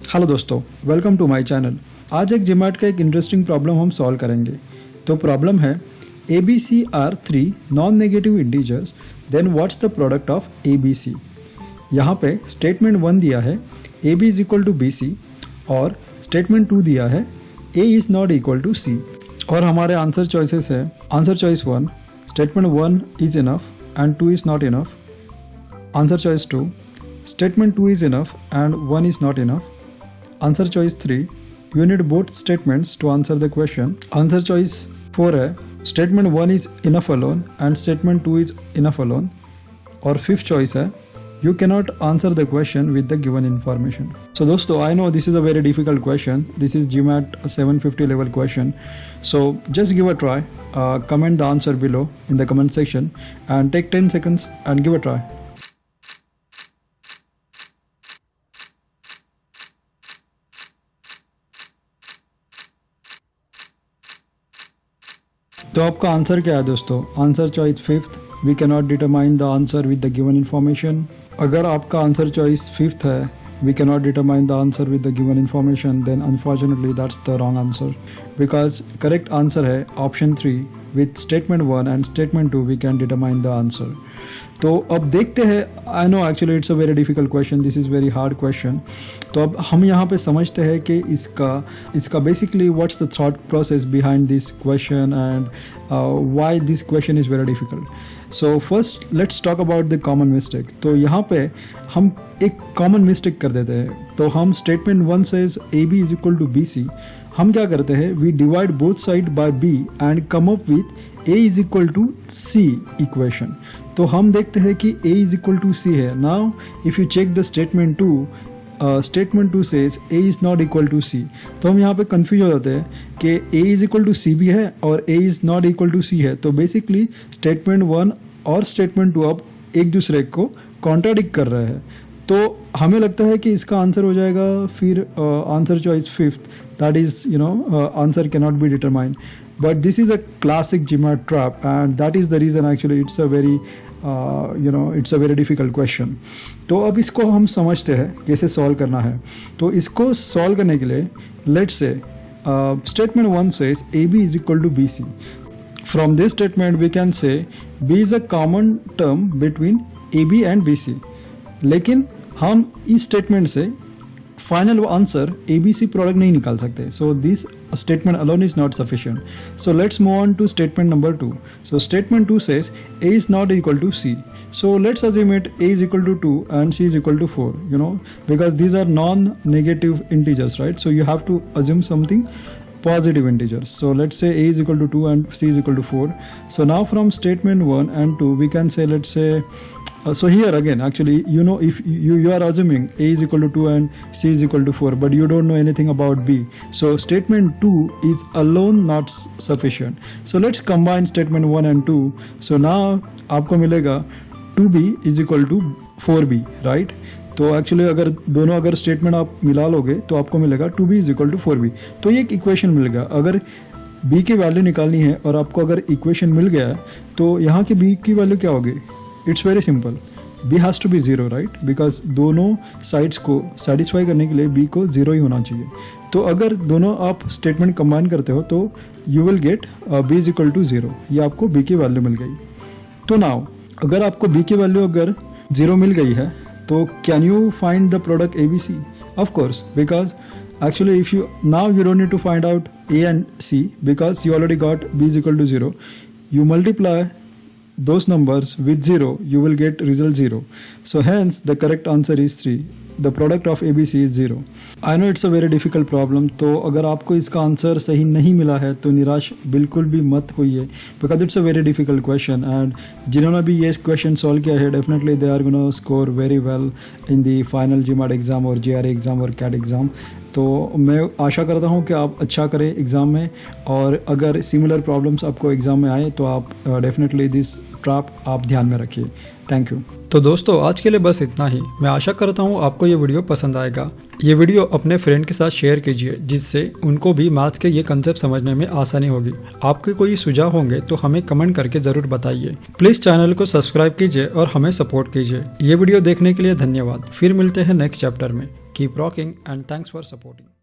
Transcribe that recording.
Hello दोस्तों, welcome to my channel. आज एक जीमैट का एक इंटरेस्टिंग प्रॉब्लम हम सॉल्व करेंगे। तो प्रॉब्लम है ABC are 3 non negative integers, then what's the product of ABC। यहाँ पे स्टेटमेंट 1 दिया है AB is equal to BC और स्टेटमेंट 2 दिया है A is not equal to C। और हमारे आंसर चॉइसेस है answer choice 1 statement 1 is enough and 2 is not enough, answer choice 2 statement 2 is enough and 1 is not enough, answer choice 3 you need both statements to answer the question, answer choice 4 है statement 1 is enough alone and statement 2 is enough alone, और fifth choice है you cannot answer the question with the given information। So दोस्तों, I know this is a very difficult question, this is GMAT 750 level question, so just give a try, comment the answer below in the comment section and take 10 seconds and give a try। तो आपका answer क्या है दोस्तों? Answer choice 5th we can not determine the answer with the given information. अगर आपका answer choice 5th है we can not determine the answer with the given information, then unfortunately that's the wrong answer, because correct answer है option 3 with statement 1 and statement 2 we can determine the answer. तो अब देखते हैं, I know actually it's a very difficult question, this is very hard question. तो अब हम यहाँ पे समझते हैं कि इसका basically what's the thought process behind this question and why this question is very difficult. So first let's talk about the common mistake. तो यहाँ पे हम एक कॉमन मिस्टेक कर देते हैं। तो हम statement 1 says AB is equal to BC, हम क्या करते हैं we divide both side by B and come up with A is equal to C equation. तो हम देखते हैं कि A is equal to C है। Now if you check the statement 2, statement 2 says A is not equal to C। तो हम यहाँ पे कंफ्यूज हो जाते हैं कि A is equal to C भी है और A is not equal to C है। तो बेसिकली स्टेटमेंट 1 और स्टेटमेंट 2 अब एक दूसरे को कॉन्ट्राडिक्ट कर रहे हैं। तो हमें लगता है कि इसका आंसर हो जाएगा फिर answer choice 5th, that is answer can not be determined, but this is a classic GMAT trap and that is the reason actually it's a very difficult question. तो अब इसको हम समझते हैं कैसे सॉल्व करना है। तो इसको सॉल्व करने के लिए let's say statement 1 says AB is equal to BC। From this statement we can say B is a common term between AB and BC, लेकिन हम इस स्टेटमेंट से फाइनल आंसर ABC प्रोडक्ट नहीं निकाल सकते। So this statement alone is not sufficient. So let's move on to statement number 2। So statement 2 says A is not equal to C. So let's assume it A is equal to 2 and C is equal to 4, because these are non-negative integers, right? So you have to assume something positive integers. So let's say A is equal to 2 and C is equal to 4. So now from statement 1 and 2 we can say, let's say, so here again actually if you are assuming A is equal to 2 and C is equal to 4, but you don't know anything about B, so statement 2 is alone not sufficient. So let's combine statement 1 and 2. So now आपको मिलेगा 2B is equal to 4B, right? तो actually अगर statement आप मिला लोगे तो आपको मिलेगा 2B is equal to 4B। तो ये एक इक्वेशन मिलेगा। अगर B की वैल्यू निकालनी है और आपको अगर इक्वेशन मिल गया है तो यहाँ की B की वैल्यू क्या होगी? It's very simple, B has to be 0, right? Because दोनों साइड्स को सेटिस्फाई करने के लिए B को 0 ही होना चाहिए। तो अगर दोनों आप स्टेटमेंट कंबाइन करते हो तो you will get B is equal to 0। ये आपको B की वैल्यू मिल गई। तो नाउ अगर आपको B की वैल्यू अगर 0 मिल गई है तो can you find the product ABC? Of course, because actually if you don't need to find out A and C because you already got B is equal to 0. You multiply those numbers with 0, you will get result 0. So hence the correct answer is 3. The product of ABC is 0. I know it's a very difficult problem. तो अगर आपको इसका answer सही नहीं मिला है तो निराश बिल्कुल भी मत होइए, because it's a very difficult question and जिन्होंने भी ये क्वेश्चन सॉल्व किया है definitely they are gonna score very well in the final GMAT exam और JRE एग्जाम और CAT एग्जाम। तो मैं आशा करता हूँ कि आप अच्छा करें एग्ज़ाम में, और अगर सिमिलर प्रॉब्लम्स आपको एग्ज़ाम में आए तो आप डेफिनेटली दिस ट्रैप आप ध्यान में रखिए। Thank you. तो दोस्तों आज के लिए बस इतना ही। मैं आशा करता हूँ आपको ये वीडियो पसंद आएगा। ये वीडियो अपने फ्रेंड के साथ शेयर कीजिए जिससे उनको भी मैथ्स के ये कंसेप्ट समझने में आसानी होगी। आपके कोई सुझाव होंगे तो हमें कमेंट करके ज़रूर बताइए। प्लीज़ चैनल को सब्सक्राइब कीजिए और हमें सपोर्ट कीजिए। ये वीडियो देखने के लिए धन्यवाद। फिर मिलते हैं नेक्स्ट चैप्टर में। Keep rocking and thanks for supporting.